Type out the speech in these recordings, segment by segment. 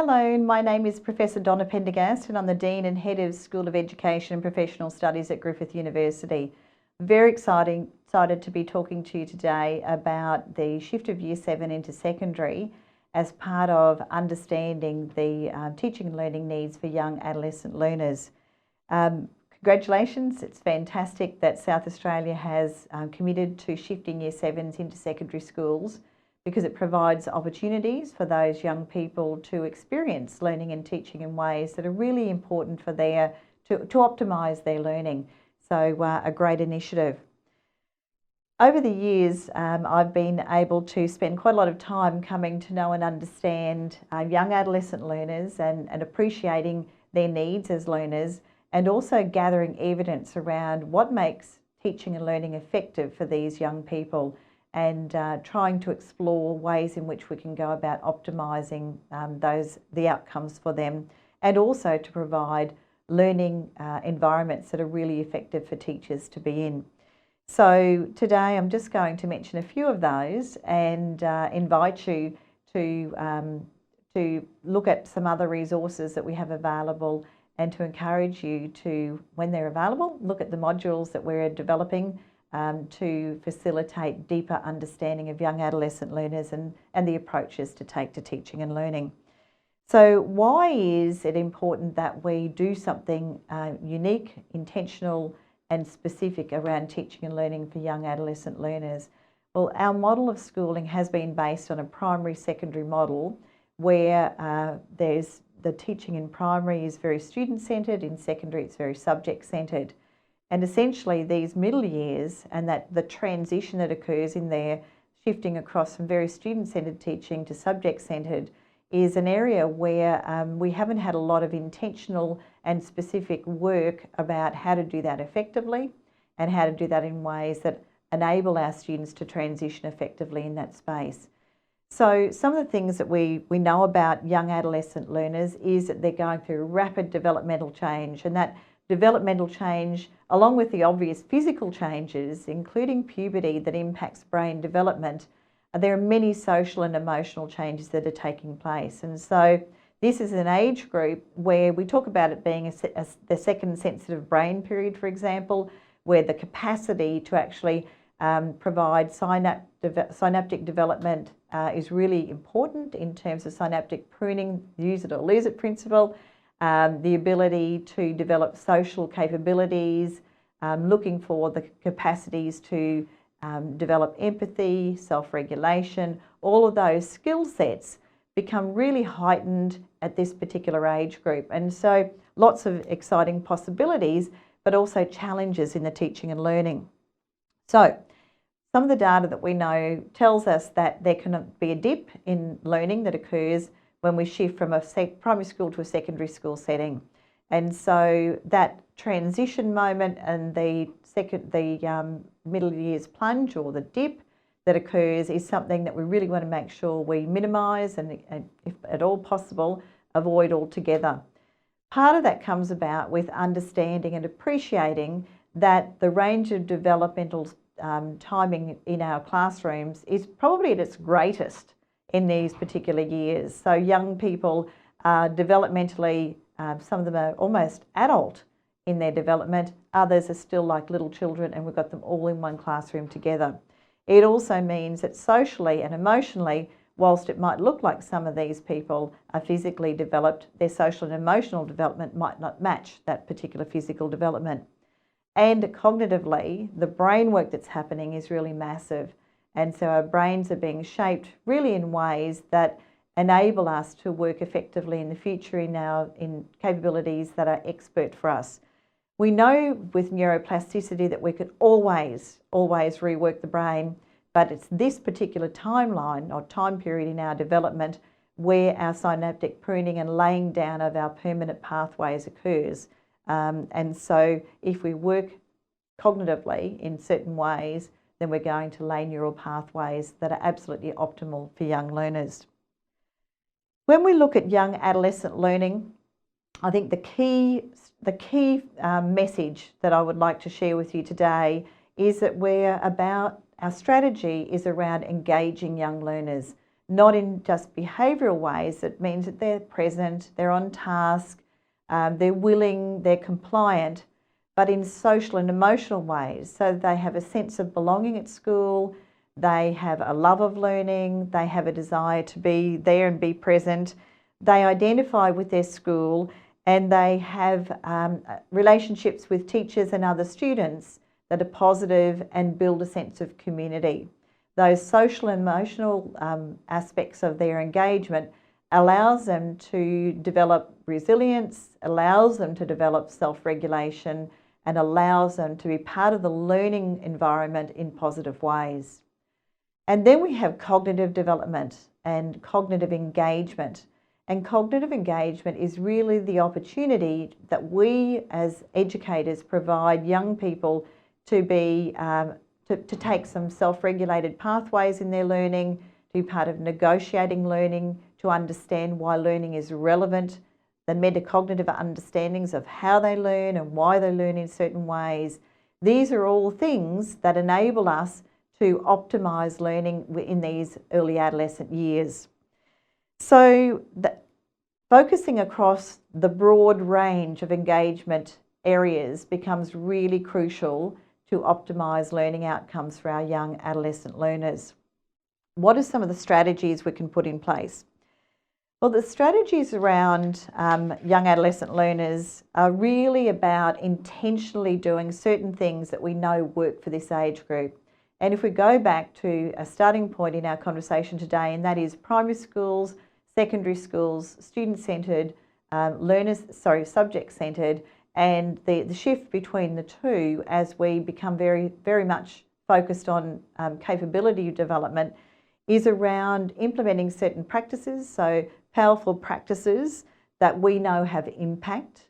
Hello, my name is Professor Donna Pendergast and I'm the Dean and Head of School of Education and Professional Studies at Griffith University. Very excited to be talking to you today about the shift of Year 7 into secondary as part of understanding the teaching and learning needs for young adolescent learners. Congratulations, it's fantastic that South Australia has committed to shifting Year 7s into secondary schools, because it provides opportunities for those young people to experience learning and teaching in ways that are really important for to optimise their learning. So a great initiative. Over the years, I've been able to spend quite a lot of time coming to know and understand young adolescent learners and appreciating their needs as learners, and also gathering evidence around what makes teaching and learning effective for these young people, and trying to explore ways in which we can go about optimising the outcomes for them, and also to provide learning environments that are really effective for teachers to be in. So today I'm just going to mention a few of those and invite you to look at some other resources that we have available, and to encourage you to, when they're available, look at the modules that we're developing to facilitate deeper understanding of young adolescent learners and the approaches to take to teaching and learning. So why is it important that we do something unique, intentional and specific around teaching and learning for young adolescent learners? Well, our model of schooling has been based on a primary-secondary model where there's the teaching in primary is very student-centred, in secondary it's very subject-centred. And essentially these middle years and the transition that occurs in there, shifting across from very student-centred teaching to subject-centred, is an area where we haven't had a lot of intentional and specific work about how to do that effectively and how to do that in ways that enable our students to transition effectively in that space. So some of the things that we know about young adolescent learners is that they're going through rapid developmental change, and that developmental change, along with the obvious physical changes, including puberty that impacts brain development, there are many social and emotional changes that are taking place. And so this is an age group where we talk about it being the second sensitive brain period, for example, where the capacity to actually provide synaptic development is really important in terms of synaptic pruning, use it or lose it principle. The ability to develop social capabilities, looking for the capacities to develop empathy, self-regulation, all of those skill sets become really heightened at this particular age group. And so lots of exciting possibilities, but also challenges in the teaching and learning. So some of the data that we know tells us that there can be a dip in learning that occurs when we shift from a primary school to a secondary school setting. And so that transition moment and the middle years plunge, or the dip that occurs, is something that we really want to make sure we minimise and if at all possible, avoid altogether. Part of that comes about with understanding and appreciating that the range of developmental timing in our classrooms is probably at its greatest in these particular years. So young people are developmentally, some of them are almost adult in their development, others are still like little children, and we've got them all in one classroom together. It also means that socially and emotionally, whilst it might look like some of these people are physically developed, their social and emotional development might not match that particular physical development. And cognitively, the brain work that's happening is really massive. And so our brains are being shaped really in ways that enable us to work effectively in the future in capabilities that are expert for us. We know with neuroplasticity that we could always rework the brain, but it's this particular timeline or time period in our development where our synaptic pruning and laying down of our permanent pathways occurs. And so if we work cognitively in certain ways, then we're going to lay neural pathways that are absolutely optimal for young learners. When we look at young adolescent learning, I think the key message that I would like to share with you today is that our strategy is around engaging young learners, not in just behavioural ways. It means that they're present, they're on task, they're willing, they're compliant, but in social and emotional ways. So they have a sense of belonging at school, they have a love of learning, they have a desire to be there and be present, they identify with their school, and they have relationships with teachers and other students that are positive and build a sense of community. Those social and emotional aspects of their engagement allows them to develop resilience, allows them to develop self-regulation, and allows them to be part of the learning environment in positive ways. And then we have cognitive development and cognitive engagement. And cognitive engagement is really the opportunity that we as educators provide young people to be to take some self-regulated pathways in their learning, to be part of negotiating learning, to understand why learning is relevant, the metacognitive understandings of how they learn and why they learn in certain ways. These are all things that enable us to optimise learning in these early adolescent years. So focusing across the broad range of engagement areas becomes really crucial to optimise learning outcomes for our young adolescent learners. What are some of the strategies we can put in place? Well, the strategies around young adolescent learners are really about intentionally doing certain things that we know work for this age group. And if we go back to a starting point in our conversation today, and that is primary schools, secondary schools, student-centred, subject-centred, and the shift between the two as we become very, very much focused on capability development is around implementing certain practices, so powerful practices that we know have impact.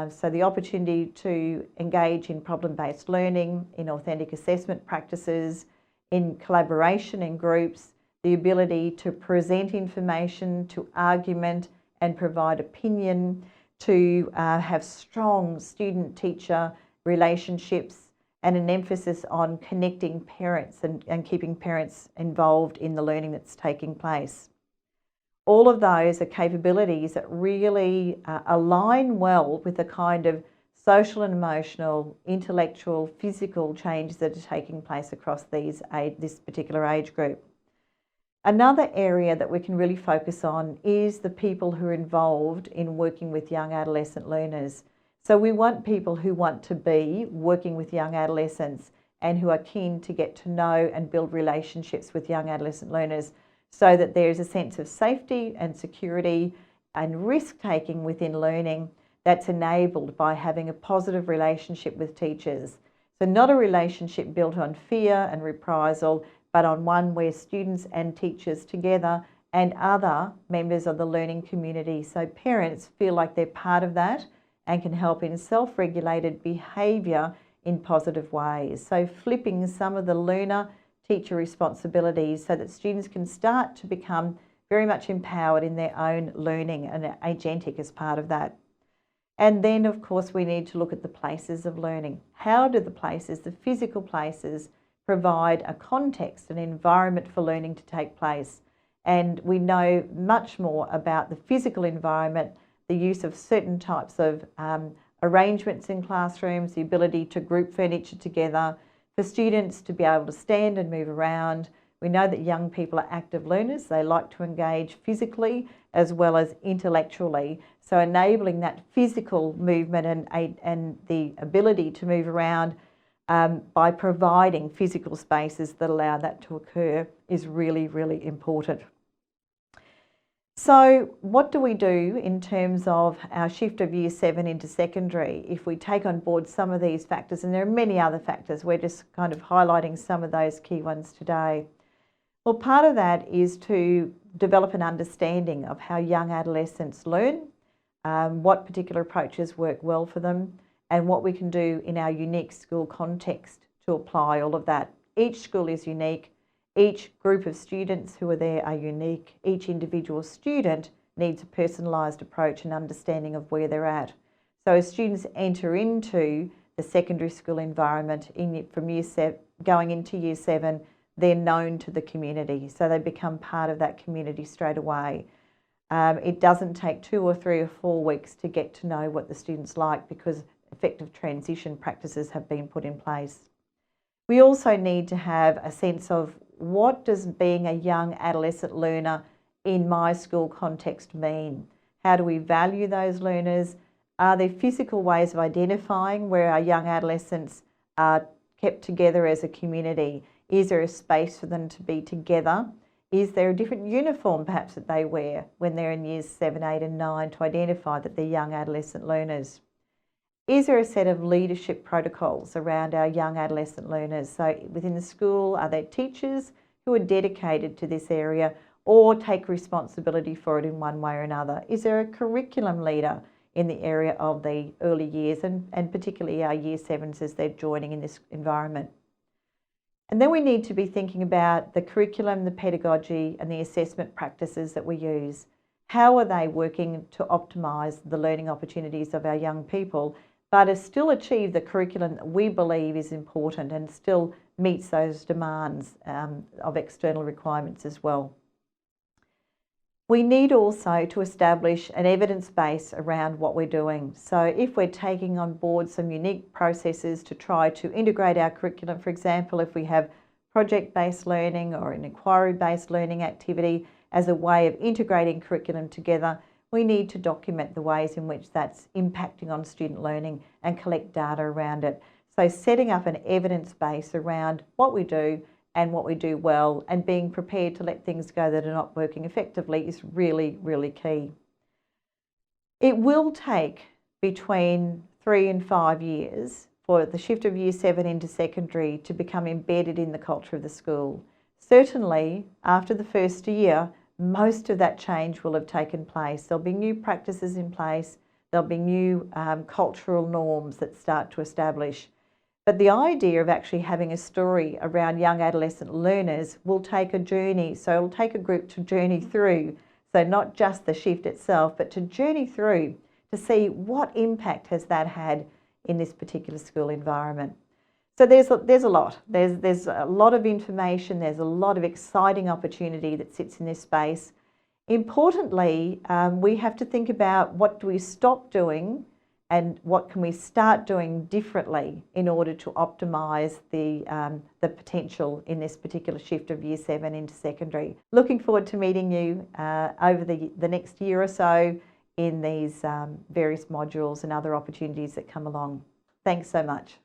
So the opportunity to engage in problem-based learning, in authentic assessment practices, in collaboration in groups, the ability to present information, to argument and provide opinion, to have strong student-teacher relationships, and an emphasis on connecting parents and keeping parents involved in the learning that's taking place. All of those are capabilities that really align well with the kind of social and emotional, intellectual, physical changes that are taking place across this particular age group. Another area that we can really focus on is the people who are involved in working with young adolescent learners. So we want people who want to be working with young adolescents and who are keen to get to know and build relationships with young adolescent learners so that there is a sense of safety and security and risk-taking within learning that's enabled by having a positive relationship with teachers. So not a relationship built on fear and reprisal, but on one where students and teachers together and other members of the learning community, so parents feel like they're part of that and can help in self-regulated behaviour in positive ways. So flipping some of the learner-teacher responsibilities so that students can start to become very much empowered in their own learning and agentic as part of that. And then, of course, we need to look at the places of learning. How do the places, the physical places, provide a context, an environment for learning to take place? And we know much more about the physical environment, the use of certain types of arrangements in classrooms, the ability to group furniture together, for students to be able to stand and move around. We know that young people are active learners. They like to engage physically as well as intellectually. So enabling that physical movement and the ability to move around by providing physical spaces that allow that to occur is really, really important. So what do we do in terms of our shift of Year 7 into secondary if we take on board some of these factors? And there are many other factors. We're just kind of highlighting some of those key ones today. Well, part of that is to develop an understanding of how young adolescents learn, what particular approaches work well for them, and what we can do in our unique school context to apply all of that. Each school is unique. Each group of students who are there are unique. Each individual student needs a personalised approach and understanding of where they're at. So as students enter into the secondary school environment from going into Year 7, they're known to the community, so they become part of that community straight away. It doesn't take 2 or 3 or 4 weeks to get to know what the students like, because effective transition practices have been put in place. We also need to have a sense of, what does being a young adolescent learner in my school context mean? How do we value those learners? Are there physical ways of identifying where our young adolescents are kept together as a community? Is there a space for them to be together? Is there a different uniform perhaps that they wear when they're in years 7, 8 and 9 to identify that they're young adolescent learners? Is there a set of leadership protocols around our young adolescent learners? So within the school, are there teachers who are dedicated to this area or take responsibility for it in one way or another? Is there a curriculum leader in the area of the early years, and particularly our year 7s as they're joining in this environment? And then we need to be thinking about the curriculum, the pedagogy and the assessment practices that we use. How are they working to optimise the learning opportunities of our young people, but to still achieve the curriculum that we believe is important and still meets those demands of external requirements as well? We need also to establish an evidence base around what we're doing. So if we're taking on board some unique processes to try to integrate our curriculum, for example, if we have project-based learning or an inquiry-based learning activity as a way of integrating curriculum together, we need to document the ways in which that's impacting on student learning and collect data around it. So setting up an evidence base around what we do and what we do well, and being prepared to let things go that are not working effectively, is really, really key. It will take between 3 and 5 years for the shift of year 7 into secondary to become embedded in the culture of the school. Certainly, after the first year, most of that change will have taken place. There'll be new practices in place, there'll be new cultural norms that start to establish. But the idea of actually having a story around young adolescent learners will take a journey. So it'll take a group to journey through. So not just the shift itself, but to journey through to see what impact has that had in this particular school environment. So there's a lot. There's a lot of information. There's a lot of exciting opportunity that sits in this space. Importantly, we have to think about, what do we stop doing and what can we start doing differently in order to optimise the potential in this particular shift of year 7 into secondary. Looking forward to meeting you over the next year or so in these various modules and other opportunities that come along. Thanks so much.